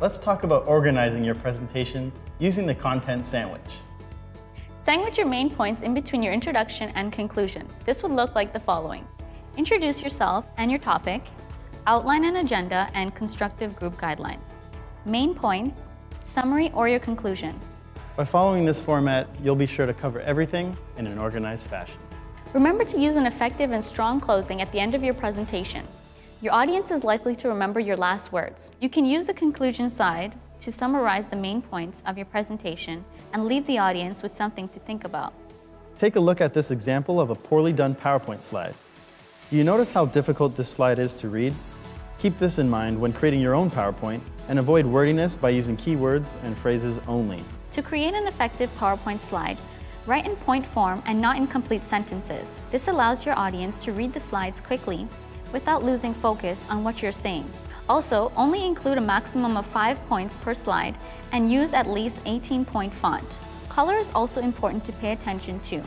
Let's talk about organizing your presentation using the content sandwich. Sandwich your main points in between your introduction and conclusion. This would look like the following. Introduce yourself and your topic, outline an agenda, and constructive group guidelines. Main points, summary, or your conclusion. By following this format, you'll be sure to cover everything in an organized fashion. Remember to use an effective and strong closing at the end of your presentation. Your audience is likely to remember your last words. You can use the conclusion slide to summarize the main points of your presentation and leave the audience with something to think about. Take a look at this example of a poorly done PowerPoint slide. Do you notice how difficult this slide is to read? Keep this in mind when creating your own PowerPoint and avoid wordiness by using keywords and phrases only. To create an effective PowerPoint slide, write in point form and not in complete sentences. This allows your audience to read the slides quickly without losing focus on what you're saying. Also, only include a maximum of 5 points per slide and use at least 18-point font. Color is also important to pay attention to.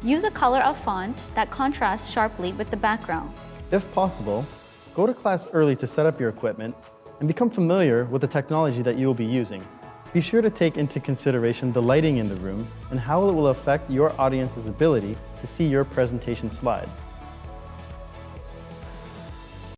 Use a color of font that contrasts sharply with the background. If possible, go to class early to set up your equipment and become familiar with the technology that you will be using. Be sure to take into consideration the lighting in the room and how it will affect your audience's ability to see your presentation slides.